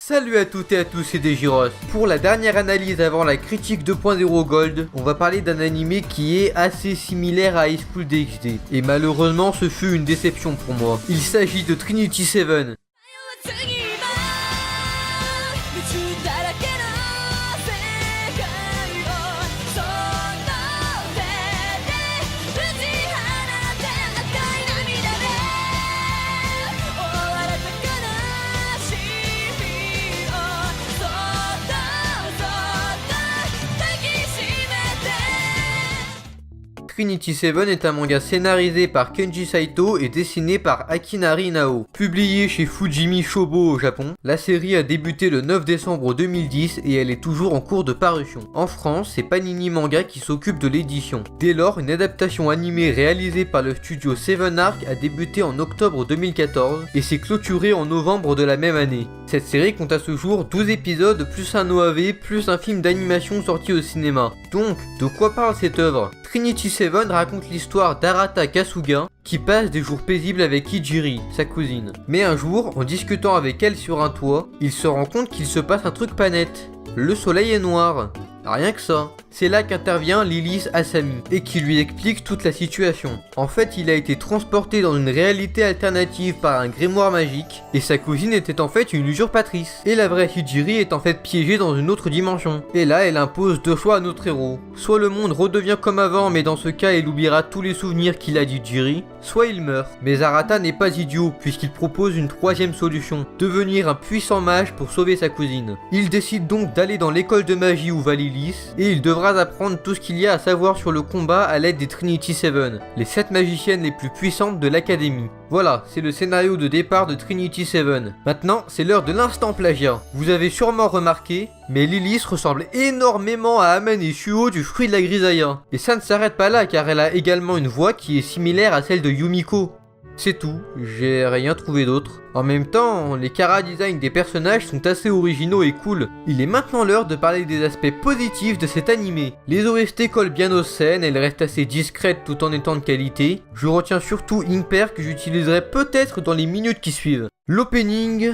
Salut à toutes et à tous, c'est Dejiros. Pour la dernière analyse avant la critique 2.0 Gold, on va parler d'un animé qui est assez similaire à High School DxD. Et malheureusement, ce fut une déception pour moi. Il s'agit de Trinity Seven. Trinity Seven est un manga scénarisé par Kenji Saito et dessiné par Akinari Nao. Publié chez Fujimi Shobo au Japon, la série a débuté le 9 décembre 2010 et elle est toujours en cours de parution. En France, c'est Panini Manga qui s'occupe de l'édition. Dès lors, une adaptation animée réalisée par le studio Seven Arc a débuté en octobre 2014 et s'est clôturée en novembre de la même année. Cette série compte à ce jour 12 épisodes plus un OAV plus un film d'animation sorti au cinéma. Donc, de quoi parle cette œuvre ? Trinity Seven raconte l'histoire d'Arata Kasuga qui passe des jours paisibles avec Hijiri, sa cousine. Mais un jour, en discutant avec elle sur un toit, il se rend compte qu'il se passe un truc pas net. Le soleil est noir. Rien que ça. C'est là qu'intervient Lilith Asami et qui lui explique toute la situation. En fait, il a été transporté dans une réalité alternative par un grimoire magique et sa cousine était en fait une usurpatrice. Et la vraie Hijiri est en fait piégée dans une autre dimension. Et là, elle impose deux choix à notre héros. Soit le monde redevient comme avant, mais dans ce cas, il oubliera tous les souvenirs qu'il a d'Hijiri, soit il meurt. Mais Arata n'est pas idiot puisqu'il propose une troisième solution, devenir un puissant mage pour sauver sa cousine. Il décide donc d'aller dans l'école de magie où va Lilith et il devra apprendre tout ce qu'il y a à savoir sur le combat à l'aide des Trinity Seven, les 7 magiciennes les plus puissantes de l'académie. Voilà, c'est le scénario de départ de Trinity Seven. Maintenant, c'est l'heure de l'instant plagiat. Vous avez sûrement remarqué, mais Lilith ressemble énormément à Amen et Shuo du fruit de la grisaille. Et ça ne s'arrête pas là car elle a également une voix qui est similaire à celle de Yumiko. C'est tout, j'ai rien trouvé d'autre. En même temps, les chara-design des personnages sont assez originaux et cool. Il est maintenant l'heure de parler des aspects positifs de cet animé. Les OST collent bien aux scènes, elles restent assez discrètes tout en étant de qualité. Je retiens surtout Imper que j'utiliserai peut-être dans les minutes qui suivent. L'opening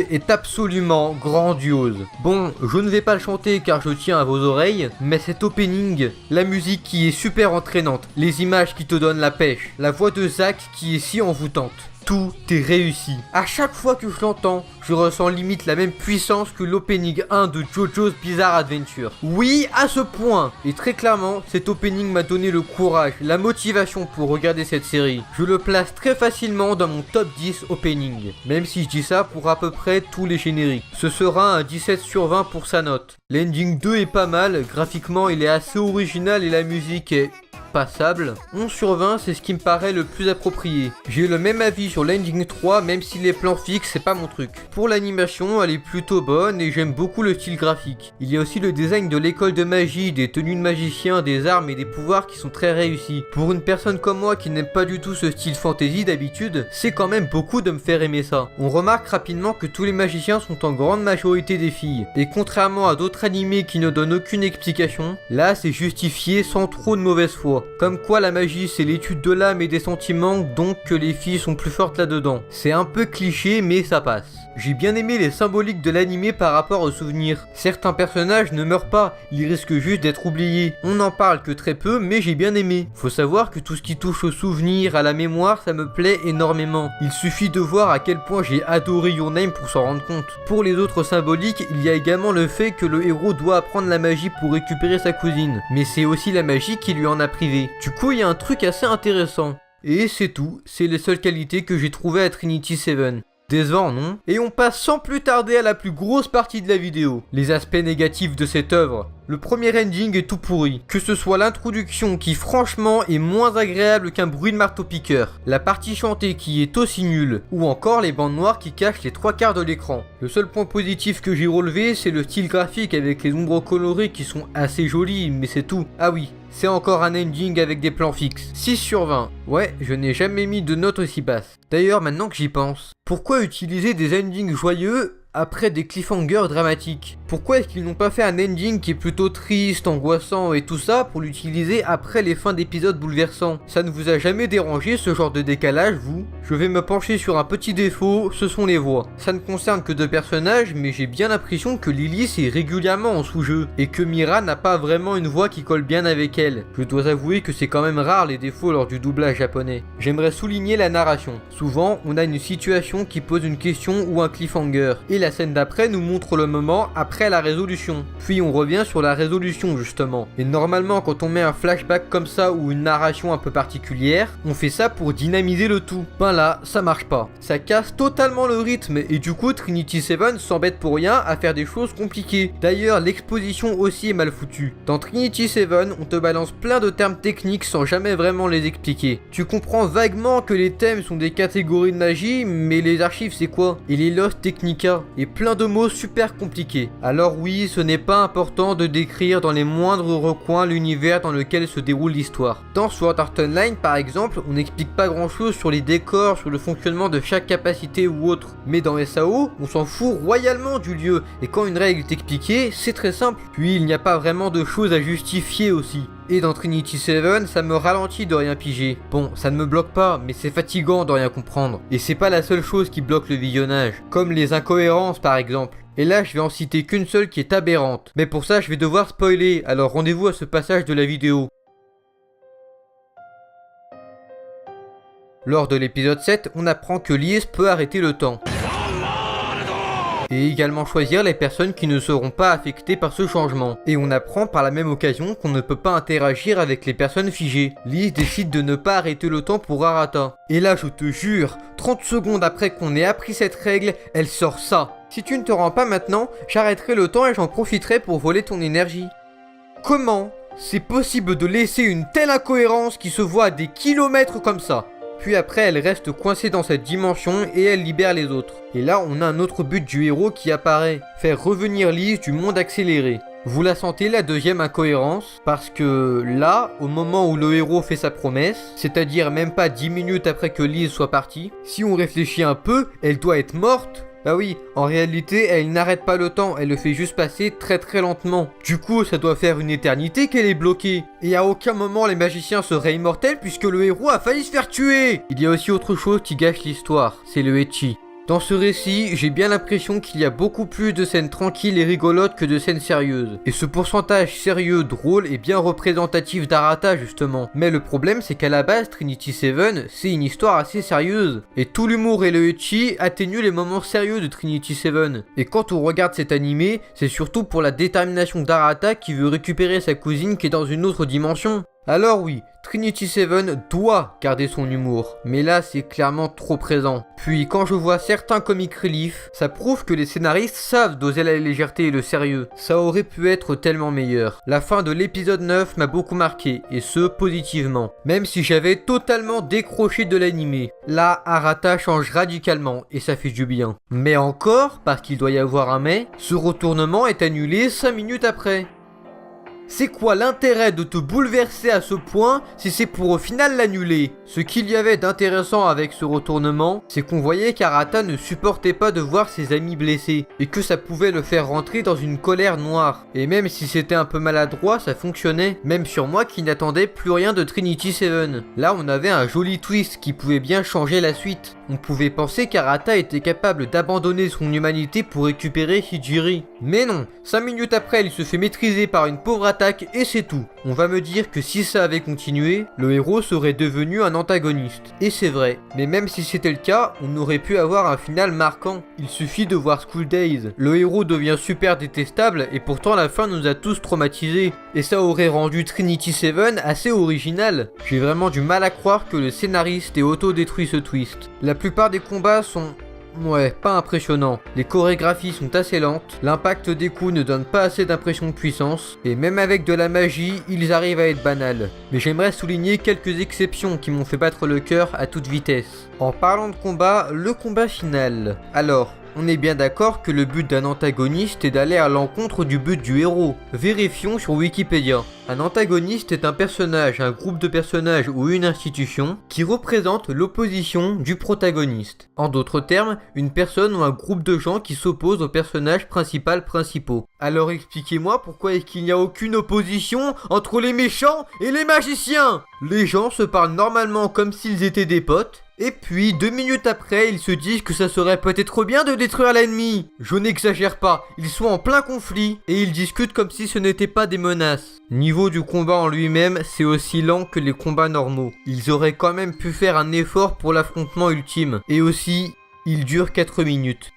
est absolument grandiose. Bon, je ne vais pas le chanter car je tiens à vos oreilles, mais cet opening, la musique qui est super entraînante, les images qui te donnent la pêche, la voix de Zack qui est si envoûtante. Tout est réussi. À chaque fois que je l'entends, je ressens limite la même puissance que l'opening 1 de JoJo's Bizarre Adventure. Oui, à ce point. Et très clairement, cet opening m'a donné le courage, la motivation pour regarder cette série. Je le place très facilement dans mon top 10 opening. Même si je dis ça pour à peu près tous les génériques. Ce sera un 17 sur 20 pour sa note. L'ending 2 est pas mal, graphiquement il est assez original et la musique est passable. 11 sur 20, c'est ce qui me paraît le plus approprié. J'ai le même avis sur l'ending 3, même si les plans fixes, c'est pas mon truc. Pour l'animation, elle est plutôt bonne et j'aime beaucoup le style graphique. Il y a aussi le design de l'école de magie, des tenues de magicien, des armes et des pouvoirs qui sont très réussis. Pour une personne comme moi qui n'aime pas du tout ce style fantasy d'habitude, c'est quand même beaucoup de me faire aimer ça. On remarque rapidement que tous les magiciens sont en grande majorité des filles. Et contrairement à d'autres animés qui ne donnent aucune explication, là c'est justifié sans trop de mauvaise foi. Comme quoi la magie c'est l'étude de l'âme et des sentiments, donc que les filles sont plus fortes là-dedans. C'est un peu cliché mais ça passe. J'ai bien aimé les symboliques de l'animé par rapport aux souvenirs. Certains personnages ne meurent pas, ils risquent juste d'être oubliés. On n'en parle que très peu mais j'ai bien aimé. Faut savoir que tout ce qui touche aux souvenirs, à la mémoire, ça me plaît énormément. Il suffit de voir à quel point j'ai adoré Your Name pour s'en rendre compte. Pour les autres symboliques, il y a également le fait que le héros doit apprendre la magie pour récupérer sa cousine. Mais c'est aussi la magie qui lui en a privé. Du coup, il y a un truc assez intéressant. Et c'est tout, c'est les seules qualités que j'ai trouvées à Trinity Seven. Décevant, non? Et on passe sans plus tarder à la plus grosse partie de la vidéo, les aspects négatifs de cette œuvre. Le premier ending est tout pourri, que ce soit l'introduction qui franchement est moins agréable qu'un bruit de marteau-piqueur, la partie chantée qui est aussi nulle, ou encore les bandes noires qui cachent les 3/4 de l'écran. Le seul point positif que j'ai relevé, c'est le style graphique avec les ombres colorées qui sont assez jolies, mais c'est tout. Ah oui, c'est encore un ending avec des plans fixes. 6 sur 20. Ouais, je n'ai jamais mis de note aussi basse. D'ailleurs, maintenant que j'y pense, pourquoi utiliser des endings joyeux après des cliffhangers dramatiques? Pourquoi est-ce qu'ils n'ont pas fait un ending qui est plutôt triste, angoissant et tout ça pour l'utiliser après les fins d'épisodes bouleversants? Ça ne vous a jamais dérangé ce genre de décalage, vous? Je vais me pencher sur un petit défaut, ce sont les voix. Ça ne concerne que 2 personnages, mais j'ai bien l'impression que Lilith est régulièrement en sous-jeu, et que Mira n'a pas vraiment une voix qui colle bien avec elle. Je dois avouer que c'est quand même rare les défauts lors du doublage japonais. J'aimerais souligner la narration. Souvent, on a une situation qui pose une question ou un cliffhanger, et la scène d'après nous montre le moment après la résolution. Puis on revient sur la résolution justement. Et normalement, quand on met un flashback comme ça ou une narration un peu particulière, on fait ça pour dynamiser le tout. Ben là, ça marche pas. Ça casse totalement le rythme, et du coup Trinity Seven s'embête pour rien à faire des choses compliquées. D'ailleurs, l'exposition aussi est mal foutue. Dans Trinity Seven, on te balance plein de termes techniques sans jamais vraiment les expliquer. Tu comprends vaguement que les thèmes sont des catégories de magie, mais les archives c'est quoi? Et les Lost Technica? Et plein de mots super compliqués. Alors oui, ce n'est pas important de décrire dans les moindres recoins l'univers dans lequel se déroule l'histoire. Dans Sword Art Online par exemple, on n'explique pas grand chose sur les décors, sur le fonctionnement de chaque capacité ou autre. Mais dans SAO, on s'en fout royalement du lieu, et quand une règle est expliquée, c'est très simple. Puis il n'y a pas vraiment de choses à justifier aussi. Et dans Trinity Seven, ça me ralentit de rien piger. Bon, ça ne me bloque pas, mais c'est fatigant de rien comprendre. Et c'est pas la seule chose qui bloque le visionnage, comme les incohérences par exemple. Et là, je vais en citer qu'une seule qui est aberrante. Mais pour ça, je vais devoir spoiler, alors rendez-vous à ce passage de la vidéo. Lors de l'épisode 7, on apprend que Lise peut arrêter le temps. Et également choisir les personnes qui ne seront pas affectées par ce changement. Et on apprend par la même occasion qu'on ne peut pas interagir avec les personnes figées. Lise décide de ne pas arrêter le temps pour Arata. Et là, je te jure, 30 secondes après qu'on ait appris cette règle, elle sort ça. Si tu ne te rends pas maintenant, j'arrêterai le temps et j'en profiterai pour voler ton énergie. Comment c'est possible de laisser une telle incohérence qui se voit à des kilomètres comme ça? Puis après, elle reste coincée dans cette dimension et elle libère les autres. Et là, on a un autre but du héros qui apparaît. Faire revenir Lise du monde accéléré. Vous la sentez la deuxième incohérence? Parce que là, au moment où le héros fait sa promesse, c'est-à-dire même pas 10 minutes après que Lise soit partie, si on réfléchit un peu, elle doit être morte. Bah oui, en réalité, elle n'arrête pas le temps, elle le fait juste passer très très lentement. Du coup, ça doit faire une éternité qu'elle est bloquée. Et à aucun moment les magiciens seraient immortels puisque le héros a failli se faire tuer. Il y a aussi autre chose qui gâche l'histoire, c'est le ecchi. Dans ce récit, j'ai bien l'impression qu'il y a beaucoup plus de scènes tranquilles et rigolotes que de scènes sérieuses. Et ce pourcentage sérieux, drôle est bien représentatif d'Arata justement. Mais le problème c'est qu'à la base, Trinity Seven, c'est une histoire assez sérieuse. Et tout l'humour et le ecchi atténuent les moments sérieux de Trinity Seven. Et quand on regarde cet animé, c'est surtout pour la détermination d'Arata qui veut récupérer sa cousine qui est dans une autre dimension. Alors oui, Trinity Seven doit garder son humour, mais là c'est clairement trop présent. Puis quand je vois certains comic relief, ça prouve que les scénaristes savent doser la légèreté et le sérieux. Ça aurait pu être tellement meilleur. La fin de l'épisode 9 m'a beaucoup marqué, et ce positivement. Même si j'avais totalement décroché de l'animé. Là, Arata change radicalement, et ça fait du bien. Mais encore, parce qu'il doit y avoir un mais, ce retournement est annulé 5 minutes après. C'est quoi l'intérêt de te bouleverser à ce point si c'est pour au final l'annuler? Ce qu'il y avait d'intéressant avec ce retournement, c'est qu'on voyait qu'Arata ne supportait pas de voir ses amis blessés, et que ça pouvait le faire rentrer dans une colère noire. Et même si c'était un peu maladroit, ça fonctionnait, même sur moi qui n'attendais plus rien de Trinity Seven. Là on avait un joli twist qui pouvait bien changer la suite. On pouvait penser qu'Arata était capable d'abandonner son humanité pour récupérer Hijiri. Mais non, 5 minutes après il se fait maîtriser par une pauvre attaque et c'est tout. On va me dire que si ça avait continué, le héros serait devenu un antagoniste. Et c'est vrai, mais même si c'était le cas, on aurait pu avoir un final marquant. Il suffit de voir School Days. Le héros devient super détestable et pourtant la fin nous a tous traumatisés. Et ça aurait rendu Trinity Seven assez original. J'ai vraiment du mal à croire que le scénariste ait auto-détruit ce twist. La plupart des combats sont... ouais, pas impressionnants. Les chorégraphies sont assez lentes, l'impact des coups ne donne pas assez d'impression de puissance, et même avec de la magie, ils arrivent à être banals. Mais j'aimerais souligner quelques exceptions qui m'ont fait battre le cœur à toute vitesse. En parlant de combat, le combat final. Alors, On est bien d'accord que le but d'un antagoniste est d'aller à l'encontre du but du héros. Vérifions sur Wikipédia. Un antagoniste est un personnage, un groupe de personnages ou une institution qui représente l'opposition du protagoniste. En d'autres termes, une personne ou un groupe de gens qui s'opposent aux personnages principaux. Alors expliquez-moi pourquoi est-ce qu'il n'y a aucune opposition entre les méchants et les magiciens? Les gens se parlent normalement comme s'ils étaient des potes. Et puis, 2 minutes après, ils se disent que ça serait peut-être bien de détruire l'ennemi. Je n'exagère pas, ils sont en plein conflit, et ils discutent comme si ce n'était pas des menaces. Niveau du combat en lui-même, c'est aussi lent que les combats normaux. Ils auraient quand même pu faire un effort pour l'affrontement ultime. Et aussi, il dure 4 minutes.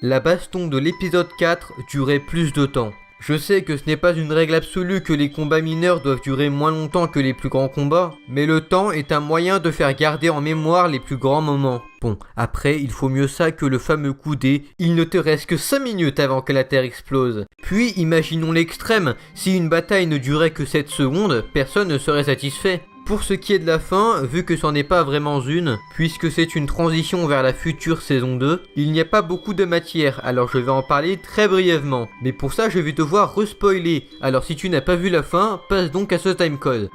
La baston de l'épisode 4 durait plus de temps. Je sais que ce n'est pas une règle absolue que les combats mineurs doivent durer moins longtemps que les plus grands combats, mais le temps est un moyen de faire garder en mémoire les plus grands moments. Bon, après, il faut mieux ça que le fameux coup des « il ne te reste que 5 minutes avant que la Terre explose ». Puis, imaginons l'extrême, si une bataille ne durait que 7 secondes, personne ne serait satisfait. Pour ce qui est de la fin, vu que c'en est pas vraiment une, puisque c'est une transition vers la future saison 2, il n'y a pas beaucoup de matière, alors je vais en parler très brièvement. Mais pour ça, je vais devoir respoiler, alors si tu n'as pas vu la fin, passe donc à ce timecode.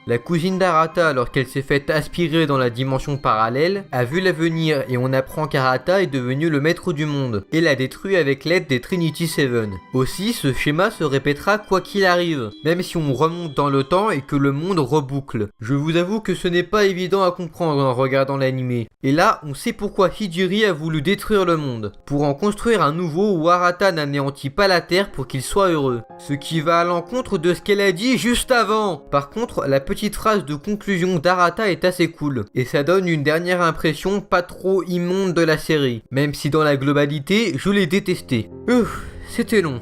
La cousine d'Arata, alors qu'elle s'est faite aspirer dans la dimension parallèle, a vu l'avenir et on apprend qu'Arata est devenu le maître du monde et l'a détruit avec l'aide des Trinity Seven. Aussi, ce schéma se répétera quoi qu'il arrive, même si on remonte dans le temps et que le monde reboucle. Je vous avoue que ce n'est pas évident à comprendre en regardant l'animé. Et là, on sait pourquoi Hijiri a voulu détruire le monde, pour en construire un nouveau où Arata n'anéantit pas la Terre pour qu'il soit heureux. Ce qui va à l'encontre de ce qu'elle a dit juste avant. Par contre, la petite phrase de conclusion d'Arata est assez cool, et ça donne une dernière impression pas trop immonde de la série, même si dans la globalité, je l'ai détesté. C'était long.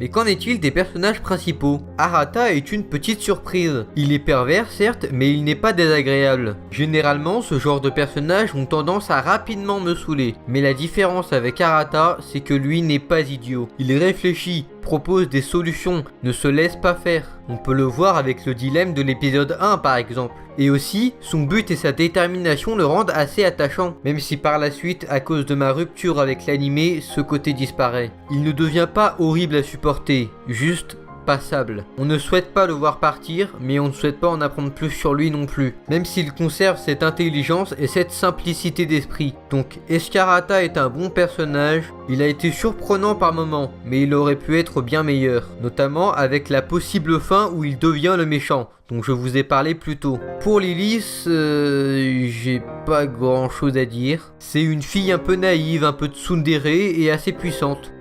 Mais qu'en est-il des personnages principaux? Arata est une petite surprise. Il est pervers certes, mais il n'est pas désagréable. Généralement, ce genre de personnages ont tendance à rapidement me saouler. Mais la différence avec Arata, c'est que lui n'est pas idiot. Il réfléchit, propose des solutions, ne se laisse pas faire. On peut le voir avec le dilemme de l'épisode 1 par exemple. Et aussi, son but et sa détermination le rendent assez attachant, même si par la suite, à cause de ma rupture avec l'animé, ce côté disparaît. Il ne devient pas horrible à supporter, juste passable. On ne souhaite pas le voir partir, mais on ne souhaite pas en apprendre plus sur lui non plus, même s'il conserve cette intelligence et cette simplicité d'esprit. Donc, Escarata est un bon personnage, il a été surprenant par moments, mais il aurait pu être bien meilleur, notamment avec la possible fin où il devient le méchant, dont je vous ai parlé plus tôt. Pour Lilith, j'ai pas grand chose à dire. C'est une fille un peu naïve, un peu tsundere et assez puissante.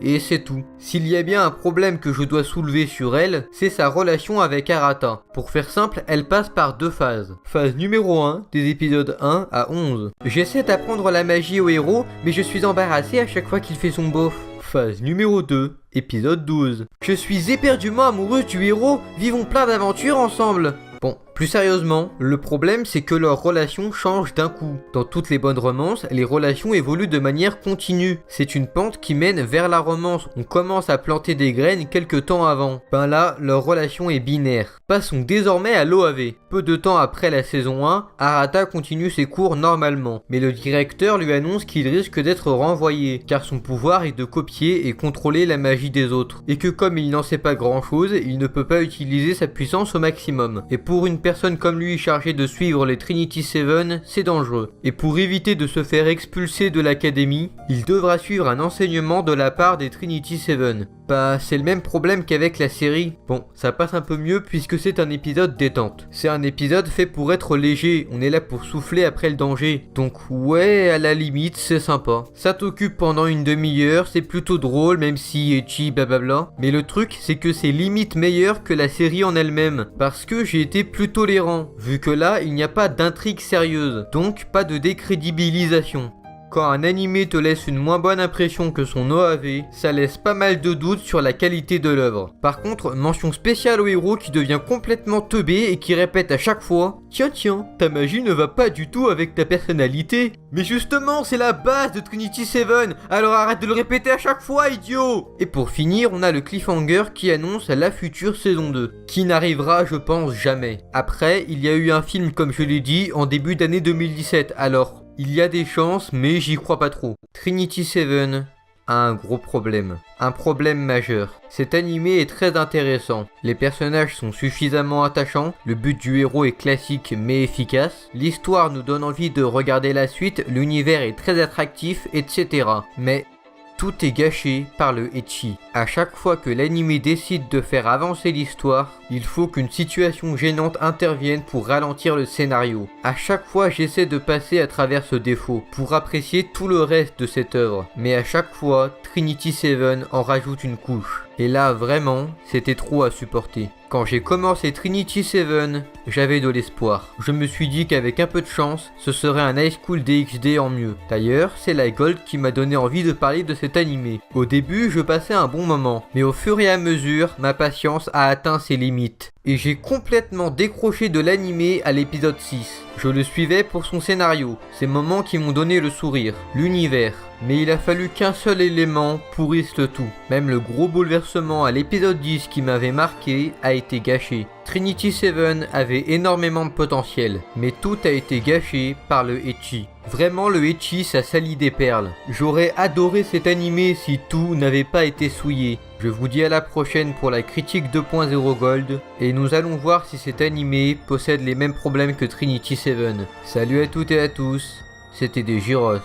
Et c'est tout. S'il y a bien un problème que je dois soulever sur elle, c'est sa relation avec Arata. Pour faire simple, elle passe par 2 phases. Phase numéro 1, des épisodes 1 à 11. J'essaie d'apprendre la magie au héros, mais je suis embarrassé à chaque fois qu'il fait son beauf. Phase numéro 2, épisode 12. Je suis éperdument amoureuse du héros, vivons plein d'aventures ensemble. Bon, plus sérieusement, le problème c'est que leur relation change d'un coup. Dans toutes les bonnes romances, les relations évoluent de manière continue. C'est une pente qui mène vers la romance. On commence à planter des graines quelques temps avant. Ben là, leur relation est binaire. Passons désormais à l'OAV. Peu de temps après la saison 1, Arata continue ses cours normalement. Mais le directeur lui annonce qu'il risque d'être renvoyé, car son pouvoir est de copier et contrôler la magie des autres. Et que comme il n'en sait pas grand chose, il ne peut pas utiliser sa puissance au maximum. Et pour une personne comme lui chargée de suivre les Trinity Seven, c'est dangereux. Et pour éviter de se faire expulser de l'académie, il devra suivre un enseignement de la part des Trinity Seven. Bah, c'est le même problème qu'avec la série. Bon, ça passe un peu mieux puisque c'est un épisode détente. C'est un épisode fait pour être léger, on est là pour souffler après le danger. Donc ouais, à la limite, c'est sympa. Ça t'occupe pendant une demi-heure, c'est plutôt drôle, même si ecchi blablabla. Mais le truc, c'est que c'est limite meilleur que la série en elle-même. Parce que j'ai été plus tolérant, vu que là, il n'y a pas d'intrigue sérieuse. Donc, pas de décrédibilisation. Quand un animé te laisse une moins bonne impression que son OAV, ça laisse pas mal de doutes sur la qualité de l'œuvre. Par contre, mention spéciale au héros qui devient complètement teubé et qui répète à chaque fois « Tiens, ta magie ne va pas du tout avec ta personnalité !» Mais justement, c'est la base de Trinity Seven, alors arrête de le répéter à chaque fois, idiot! Et pour finir, on a le cliffhanger qui annonce la future saison 2, qui n'arrivera, je pense, jamais. Après, il y a eu un film, comme je l'ai dit, en début d'année 2017, alors il y a des chances, mais j'y crois pas trop. Trinity Seven a un gros problème. Un problème majeur. Cet animé est très intéressant. Les personnages sont suffisamment attachants, le but du héros est classique mais efficace, l'histoire nous donne envie de regarder la suite, l'univers est très attractif, etc. Mais tout est gâché par le ecchi. À chaque fois que l'anime décide de faire avancer l'histoire, il faut qu'une situation gênante intervienne pour ralentir le scénario. À chaque fois, j'essaie de passer à travers ce défaut pour apprécier tout le reste de cette œuvre. Mais à chaque fois, Trinity Seven en rajoute une couche. Et là, vraiment, c'était trop à supporter. Quand j'ai commencé Trinity Seven, j'avais de l'espoir. Je me suis dit qu'avec un peu de chance, ce serait un High School DxD en mieux. D'ailleurs, c'est la Gold qui m'a donné envie de parler de cet animé. Au début, je passais un bon moment, mais au fur et à mesure, ma patience a atteint ses limites. Et j'ai complètement décroché de l'animé à l'épisode 6. Je le suivais pour son scénario, ces moments qui m'ont donné le sourire, l'univers. Mais il a fallu qu'un seul élément pourrisse le tout. Même le gros bouleversement à l'épisode 10 qui m'avait marqué a été gâché. Trinity Seven avait énormément de potentiel, mais tout a été gâché par le ecchi. Vraiment, le ecchi, ça salit des perles. J'aurais adoré cet animé si tout n'avait pas été souillé. Je vous dis à la prochaine pour la critique 2.0 Gold, et nous allons voir si cet animé possède les mêmes problèmes que Trinity Seven. Salut à toutes et à tous, c'était des Gyros.